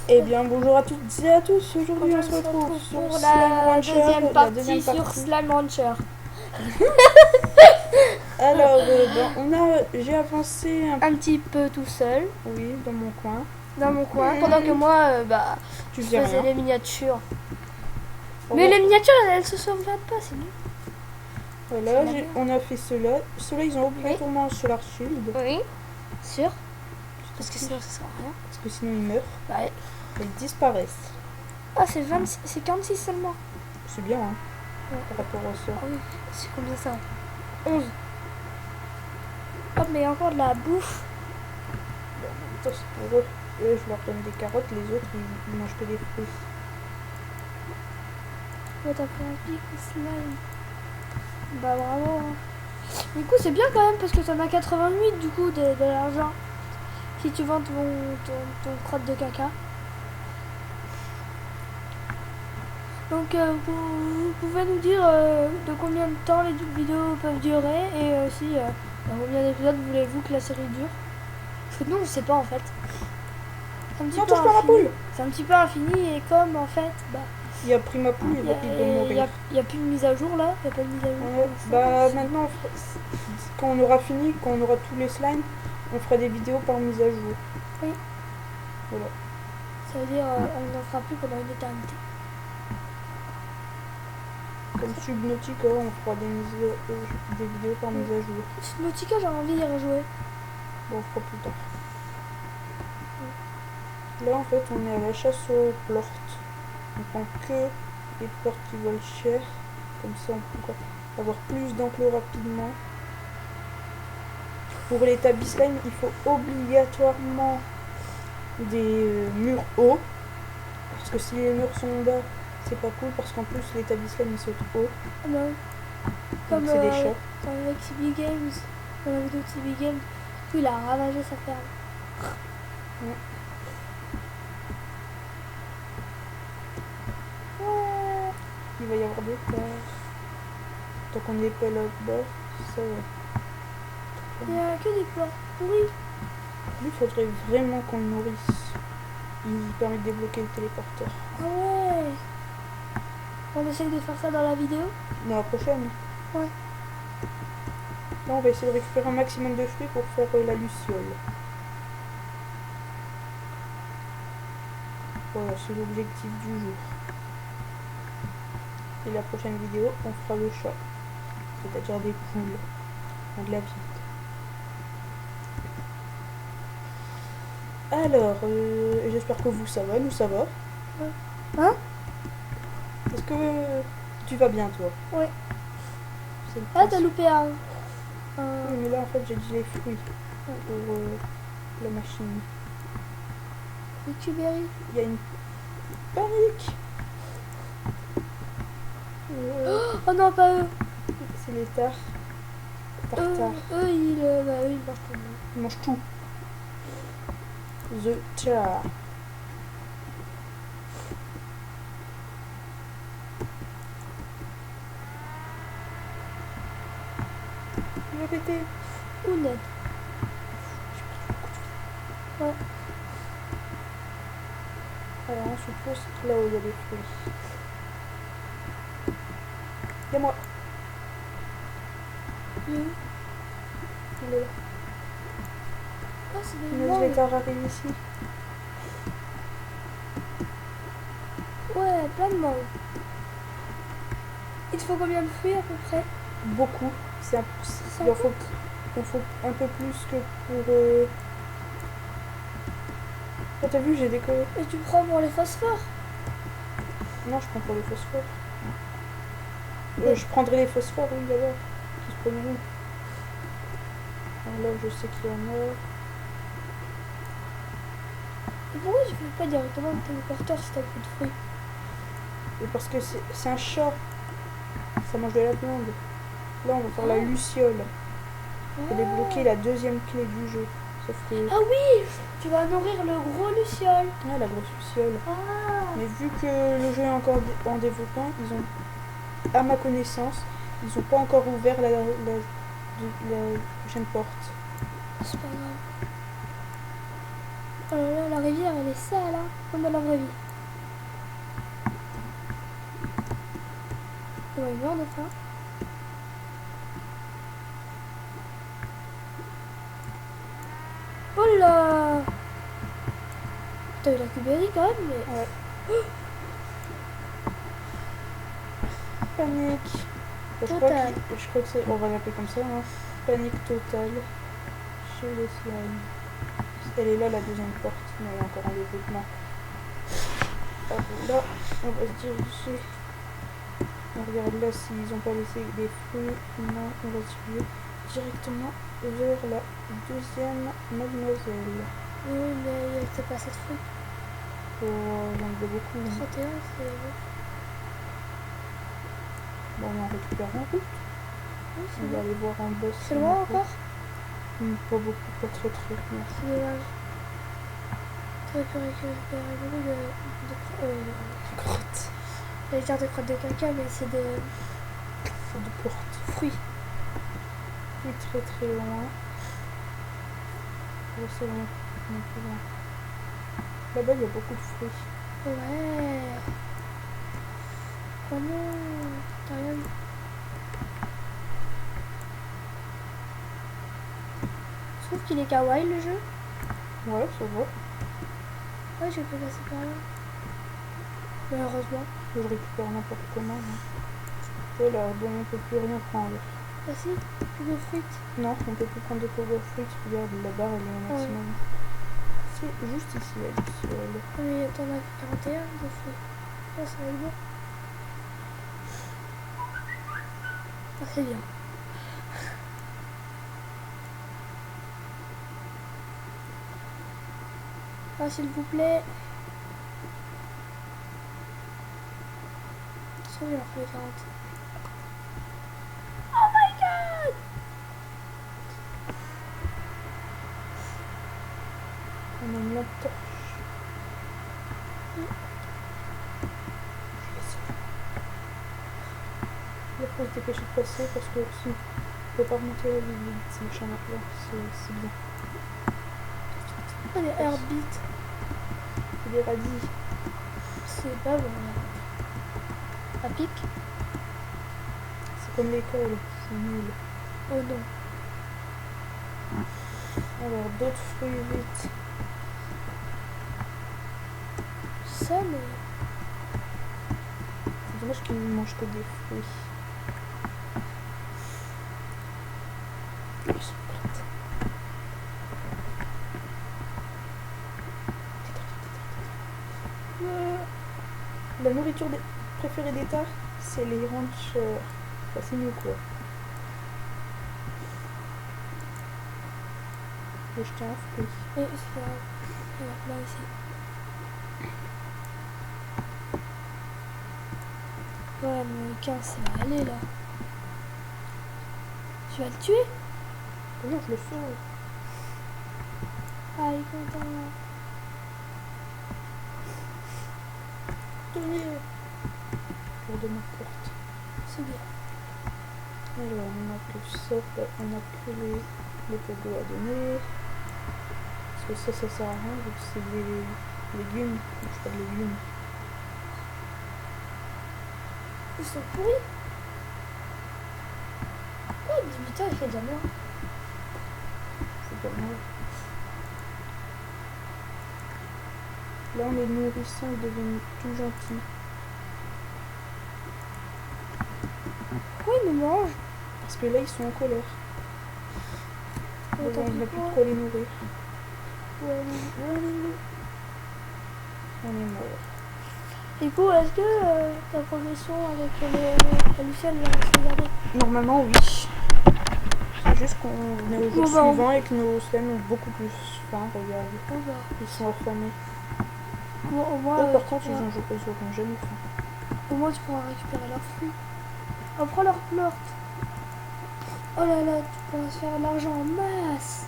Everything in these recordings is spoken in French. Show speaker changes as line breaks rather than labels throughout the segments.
Eh bien, bonjour à toutes et à tous. Aujourd'hui, on se retrouve sur
pour
Slime
la
Rancher,
deuxième
la
partie
deuxième
sur
partie.
Slime Rancher.
Alors, j'ai avancé
Un petit peu tout seul
oui, dans mon coin.
dans mon coin, pendant que moi,
Tu
je
faisais
faisais
rien.
les miniatures.
Oh,
Mais les miniatures, elles se sauvegardent pas, c'est nul.
voilà,
c'est la
on a fait ceux-là. Ceux-là, ils ont obligatoirement Solar Shield.
Oui, sûr. Parce que sinon, ça sert à rien.
Parce que sinon, ils meurent.
Ouais.
Ils disparaissent.
Ah, c'est 26, c'est 46 seulement.
C'est bien, hein,
Ouais.
par rapport à ça.
Ah oui, c'est combien ça 11. Oh, mais encore de la bouffe.
Bon, en même temps, c'est pour eux. Eux, je leur donne des carottes. Les autres, ils mangent que des fruits.
Ouais, t'as pris un pic, slime. Bah, bravo. Hein. Du coup, c'est bien quand même parce que t'en as 88 du coup de l'argent. Si tu vends ton crotte de caca. Donc, vous pouvez nous dire de combien de temps les vidéos peuvent durer et aussi combien d'épisodes voulez-vous que la série dure. Parce que nous, on sait pas en fait. C'est un petit
Non,
peu
touche pas ma
infini.
poule.
C'est un petit peu infini et comme en fait,
Il a pris ma poule, il va mourir.
il y a plus de mise à jour là. Il y a pas de mise à jour.
Ouais, bah maintenant, quand on aura fini, quand on aura tous les slimes, on fera des vidéos par mise à jour.
Oui.
Voilà.
Ça veut dire on n'en fera plus pendant une éternité.
Comme Subnautica, on fera des vidéos par mise à jour.
Subnautica, j'ai envie d'y rejouer.
Bon, on fera plus tard. Là, en fait, on est à la chasse aux plortes. On prend que les plortes qui valent cher. Comme ça, on peut encore avoir plus d'enclos rapidement. Pour les tabis slime, il faut obligatoirement des murs hauts. Parce que si les murs sont bas, c'est pas cool. Parce qu'en plus, les tabis slime, ils sautent haut.
Ah non.
Donc
Comme
c'est des chats.
avec CB Games, dans la vidéo de CB Games, où il a ravagé sa ferme.
Ouais.
Ouais.
Il va y avoir des places. Tant qu'on n'est pas là-bas, ça va.
Il n'y a que des plans pourris.
Lui, il faudrait vraiment qu'on le nourrisse. Il permet de débloquer le téléporteur.
Ah ouais. On essaye de faire ça dans la vidéo.
Dans la prochaine.
Ouais.
Là, on va essayer de récupérer un maximum de fruits pour faire la luciole. Voilà, c'est l'objectif du jour. Et la prochaine vidéo, on fera le chat. C'est-à-dire des poules. De la viande. Alors, j'espère que vous, ça va. Nous, ça va.
Ouais. Hein?
Est-ce que tu vas bien, toi?
Ouais.
C'est le
Ah, t'as
principe.
loupé un.
Oui, mais là, en fait, j'ai dit les fruits pour la machine.
Les tuberries.
Il y a une panique.
Oh non, pas eux.
C'est les tartares. Tartare.
Eux, ils mangent pas.
Ils mangent tout. The tar. Il va péter.
Ou net. Ouais.
Alors, on se pose là où il y a des fruits. Et moi.
Il est où?
Il est là.
Ah, c'est des
Nos
mangues.
létards arrivent ici.
Ouais, plein de mangues. Il te faut combien de fruits à peu près?
Beaucoup. Il en faut un peu plus que pour... Oh, t'as vu, j'ai décollé.
Et tu prends pour les phosphores?
Non, je prends pour les phosphores. Je prendrai les phosphores, oui, d'abord. Qui se promènent. Alors là, je sais qu'il y en a.
Et pourquoi tu fais pas directement le téléporteur si t'as plus de fruits?
Et parce que c'est un chat. Ça mange de la viande. Là, on va faire la luciole. Pour débloquer la deuxième clé du jeu. Sauf que...
Ah oui, tu vas nourrir le gros luciole.
Ah, la grosse luciole.
Ah.
Mais vu que le jeu est encore en développement, ils ont, à ma connaissance, ils n'ont pas encore ouvert la prochaine porte.
C'est pas grave. Oh là là, la rivière, elle est sale, hein, comme dans la vraie vie. On va y voir de faim. Oh là! T'as eu la cubérie quand même, mais...
Ouais. Panique.
Totale.
Je crois que c'est... On va l'appeler comme ça, hein. Panique totale chez les slimes. Elle est là, la deuxième porte, mais elle est encore en développement. Hop, là, on va se diriger. On regarde là s'ils n'ont pas laissé des fruits. Non, on va se diriger directement vers la deuxième mademoiselle.
Oui, mais c'est pas cette fruit.
Oh, j'en veux beaucoup.
31, c'est...
Bon, on en récupère en route.
Oui, c'est
On va
bon.
aller voir en bas.
C'est loin encore?
Pas beaucoup, pas très très bien.
C'est dommage. T'aurais pu récupérer beaucoup de
Grotte.
j'allais dire de crottes de caca, mais c'est de
C'est de porte.
fruits.
Oui, très très loin. Oh, c'est loin. Un peu loin. Là-bas, il y a beaucoup de fruits.
Ouais. Oh non, t'as rien. Je trouve qu'il est kawaii le jeu.
Ouais, ça va.
Ouais, je peux passer par là. Malheureusement.
Je récupère n'importe comment. Hein. Voilà, bon, on peut plus rien prendre.
Ah si, plus de fruits.
Non, on peut plus prendre de power fruits. Regarde, la barre, elle est au maximum. C'est juste ici, elle est seule.
Oui, t'en as 41 de fruits. Oh, ça va être bon. Ah, c'est bien. Ah, s'il vous plaît. Ça, j'ai leur fait 40. Oh my god!
On a une lampe torche. Il faut se dépêcher de passer parce que si on peut pas remonter la ville vite, c'est méchant là, c'est bien.
Oh, les herbites.
Il est radis.
C'est pas bon là. À pic?
C'est comme l'école, c'est nul.
Oh non.
Alors, d'autres fruits vite.
Ça, mais.
C'est dommage qu'ils ne mangent que des fruits. Ils sont plates. La nourriture préférée d'État, c'est les ranchers. Bah, c'est mieux quoi. Je vais jeter un fruit.
Et c'est pas grave. Regarde, là aussi. Ouais, mais 15, ça va aller là. Tu vas le tuer?
Non, je le sauve.
Ah, il est content.
Tenez. Pour de ma porte.
C'est bien.
Alors, on a que ça, on a que les pogos à donner. Parce que ça sert à rien, vu que c'est des légumes. Je mange pas de légumes.
Ils sont pourris. Oh, 18 ans, il fait déjà moins.
C'est pas mal. Là, on les nourrissons, ils deviennent tout gentils.
Pourquoi ils nous mangent?
Parce que là, ils sont en colère.
Oh,
Donc,
tant
on
pis
ne va plus
pour eux.
trop les nourrir.
Ouais.
On est mort.
Du coup, est-ce que ta progression avec la Lucienne va se regarder?
Normalement, oui. C'est juste qu'on est au jour
Bon, bah,
suivant et que nos slimes ont beaucoup plus faim. Regarde,
Oh, bah.
ils sont affamés.
Bon, au moins,
Eux, par
tu
contre, ils
pourras-
auront jamais faim.
au moins, tu pourras récupérer leurs fruits. Oh, prends leur plante. Oh là là, tu pourras se faire de l'argent en masse.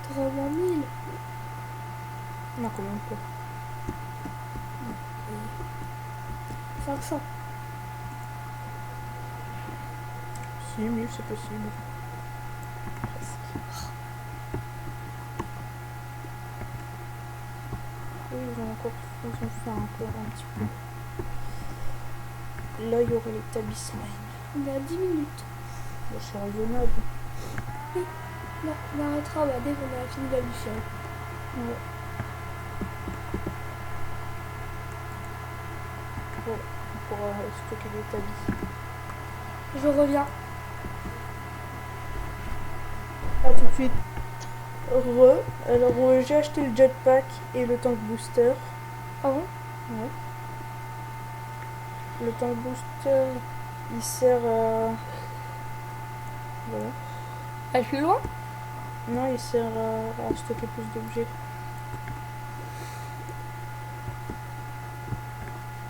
T'auras au moins 1000.
Non, quand même pas.
500.
Si, 1000, c'est possible. Presque. encore, ils ont fait encore un petit peu. Là, il y aurait les tabis slime.
On est à 10 minutes.
Bah, c'est raisonnable.
Là, on arrêtera dès qu'on a fini la luciole.
Ouais. Voilà, on pourra stocker des tabis.
Je reviens.
A tout de suite. Alors, j'ai acheté le jetpack et le tank booster.
Ah bon?
Ouais. Le tank booster, il sert à... Voilà.
Elle est plus loin?
Non, il sert à stocker plus d'objets.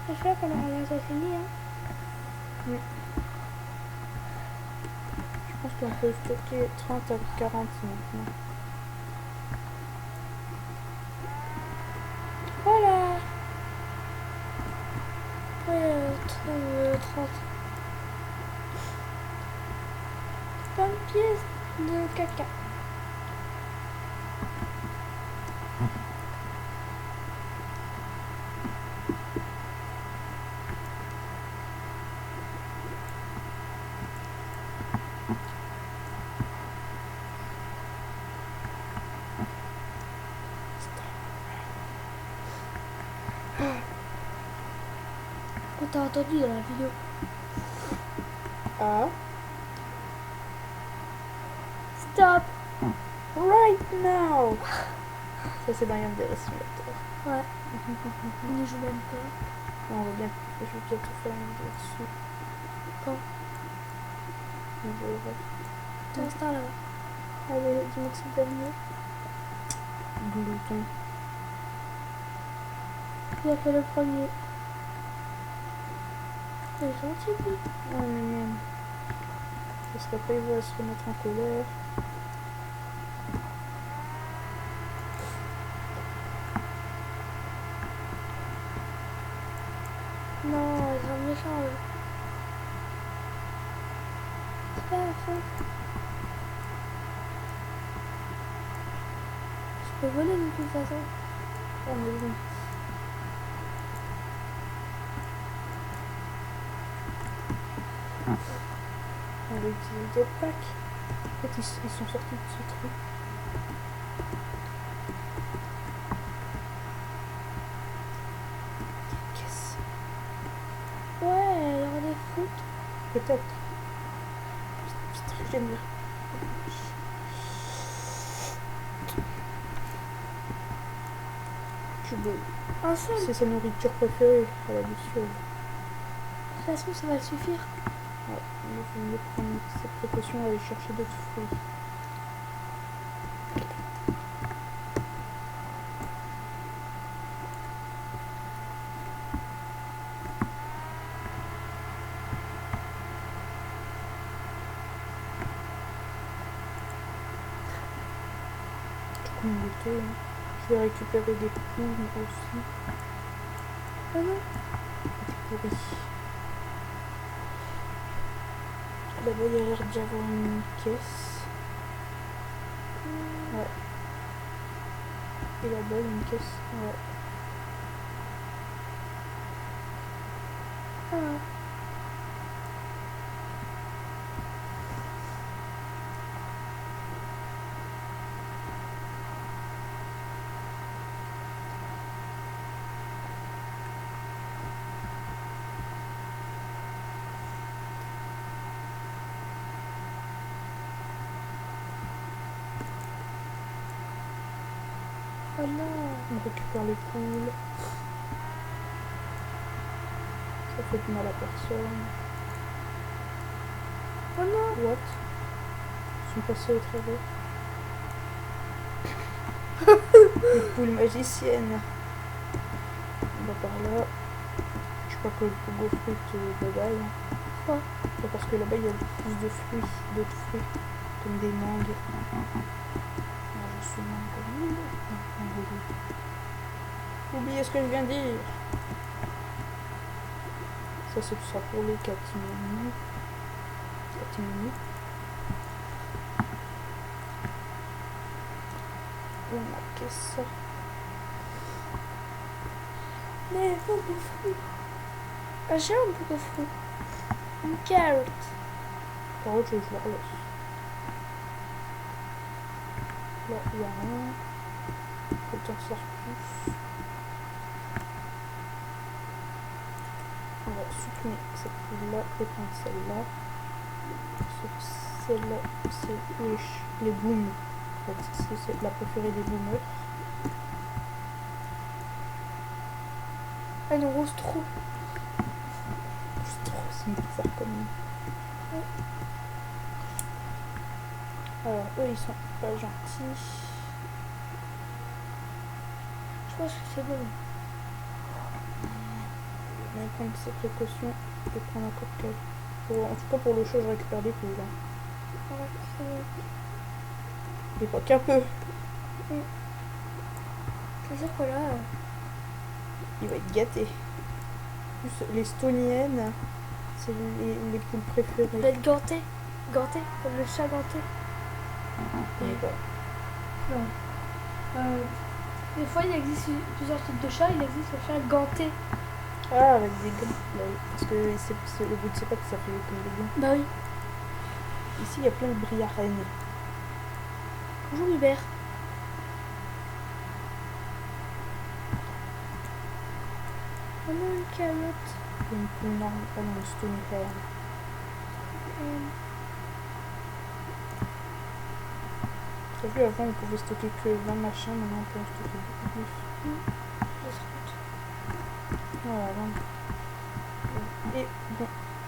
Je fais qu'on aura bientôt fini. Hein.
Je pense qu'on peut stocker 30 à 40 maintenant.
Voilà. Ouais, 30. Plein de pièces de caca. Quand t'as entendu dans la vidéo.
Ah,
Stop.
right now! Ça, c'est dans Yandere Simulator.
Ouais. On n'y joue même pas.
On va bien... Je vais bientôt faire une vidéo dessus.
Quand?
On verra.
T'insta là.
Allez, dis-moi que c'est le dernier. Glouton.
Il a fait le premier. C'est gentil, lui.
Ouais, mais même. Parce qu'après, il va se remettre en colère.
Non, ils sont méchants, eux. C'est pas la fin. Je peux voler de toute façon.
Ah, mais bon. On va utiliser le jetpack. En fait, ils sont sortis de ce truc. Yes.
Ouais, il y aura des fruits.
Peut-être. Putain, j'aime bien. Tu veux.
Un seul.
C'est sa nourriture préférée à la luciole.
De toute façon, ça va suffire.
Ouais, il faut mieux prendre ses précautions et aller chercher d'autres fruits. Du coup, on est je vais récupérer des poules aussi.
Ah non.
Des pourris. Là-bas, il y a l'air d'y avoir une caisse. Ouais. Et là-bas, une caisse. Ouais.
Ah. Oh non.
On récupère les poules. Ça fait de mal à personne.
Oh non.
What? Ils sont passés au travers. Les poules magiciennes. On va par là. Je crois que le Pogo Fruit bye-bye.
Pourquoi?
Parce que là-bas il y a plus de fruits, d'autres fruits, comme des mangues. Moi je suis mangue. Oubliez ce que je viens de dire. Ça c'est tout ça pour les catimini. Catimini. On a caisse.
Mais beaucoup de fruits. J'aime beaucoup de fruits. Une carotte.
Carotte, je la laisse. Là, il n'y a rien. Faut que t'en sors plus. On va supprimer cette poule-là et prendre celle-là. Celle-là, c'est les booms. En fait, c'est la préférée des boomers.
Ah, une rose trop.
C'est trop, c'est bizarre comme nom. Alors, eux, ils sont pas gentils.
Je pense que c'est bon.
On va prendre ses précautions et prendre encore quelques. En tout cas, pour le chat, je récupère des poules. Hein.
Ouais, c'est bon.
Et pas qu'un peu.
C'est sûr que là,
Il va être gâté. En plus, les stoniennes, c'est les poules
il va
préférées.
être ganté. Ganté, comme le chat ganté.
Et bah,
Non. Des fois, il existe plusieurs types de chats. Il existe le chat ganté.
ah, avec des gants. Bah oui, parce que le bout de ses pattes, ça fait comme des gants.
Bah oui.
Ici, il y a plein de briarènes.
Bonjour Hubert. Oh non, une carotte.
Il y a une poule normale, une stony hen. T'as vu, avant, on pouvait stocker que 20 machins, maintenant, on peut en stocker beaucoup plus. Voilà, 20. Et bon,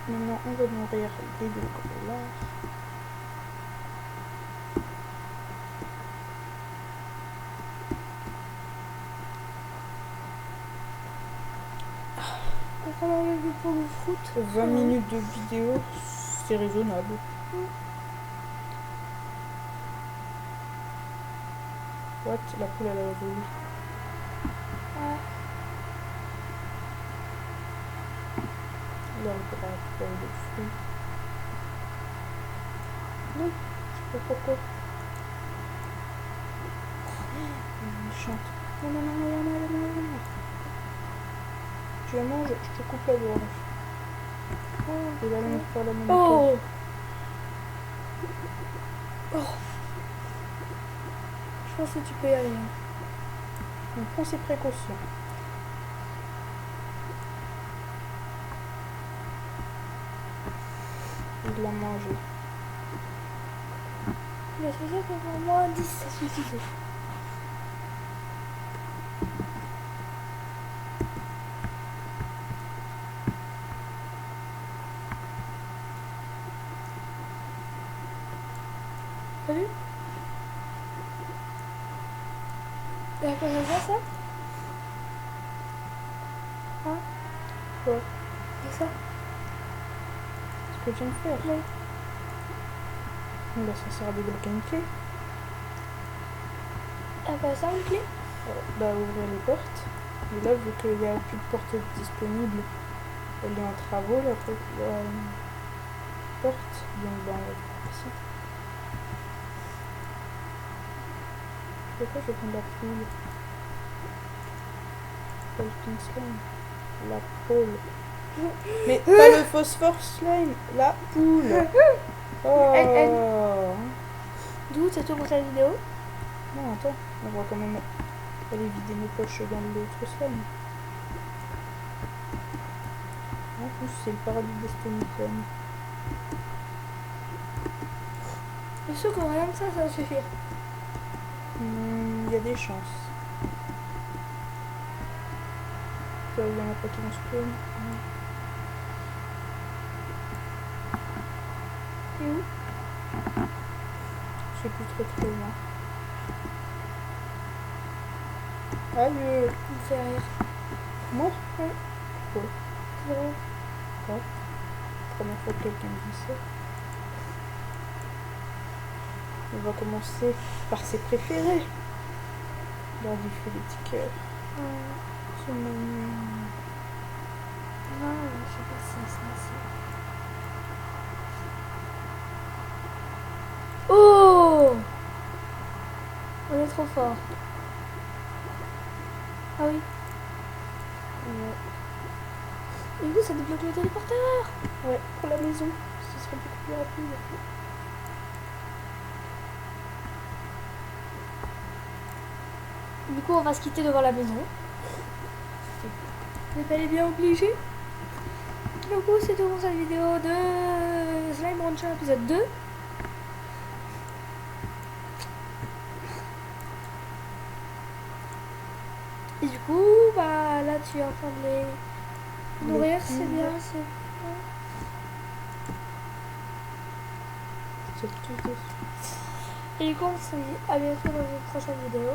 maintenant, on va nourrir les deux là.
On va enlever pour le fruit.
20 minutes de vidéo, c'est raisonnable. What? La poule, elle a évolué.
Ouais.
Là, on pourra récupérer des fruits. Non, je sais pas pourquoi. Elle chante. Non, non, non, non, non, non, non, non. Tu la manges, je te coupe la gorge. Et là, on faire la même
Oh.
chose.
Oh. Je pense que tu peux y aller.
On prend ses précautions. Il l'a mangé.
Mais c'est sûr que pour moi, 10, ça suffisait. T'as vu? Et à quoi ça sert, ça? Hein?
Quoi?
C'est ça?
Ce que je viens de faire.
Oui.
Bah, ça sert à débloquer une clé.
À quoi ça, une clé?
Bah, ouvrir les portes. Et là, vu qu'il n'y a plus de porte disponible, elle est en travaux, la porte. Donc, bah, on va faire ça. Pourquoi je vais prendre la poule? Pas le pink slime. La poule. Mais pas le phosphore slime. La poule. Oh.
D'où c'est tout pour cette vidéo?
Non, attends. On va quand même aller vider nos poches dans l'autre slime. En plus, c'est le paradis des Stonington.
Je suis sûr que rien que ça, ça va suffire.
Il y a des chances. Il y en a pas qui vont spawn.
Et où?
Je sais plus très loin. Aïe!
Il me fait rire.
Moi?
Oui.
Pourquoi?
C'est drôle.
Quoi? Première fois que quelqu'un me dit ça. On va commencer par ses préférés. Là, il fait des petits cœurs. C'est mignon.
Non, je sais pas si c'est. Oh! On est trop fort. Ah oui. Et du coup, ça débloque le téléporteur.
Ouais, pour la maison. Ce serait beaucoup plus rapide.
Du coup, on va se quitter devant la maison. Vous êtes bel et bien obligé. Du coup, c'est tout pour cette vidéo de Slime Rancher épisode 2. Et du coup, bah là, tu es en train de les nourrir, c'est bien, c'est bien.
C'est tout dessus.
Et du coup, on se dit à bientôt dans une prochaine vidéo.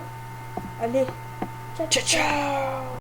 Allez,
Ciao, ciao.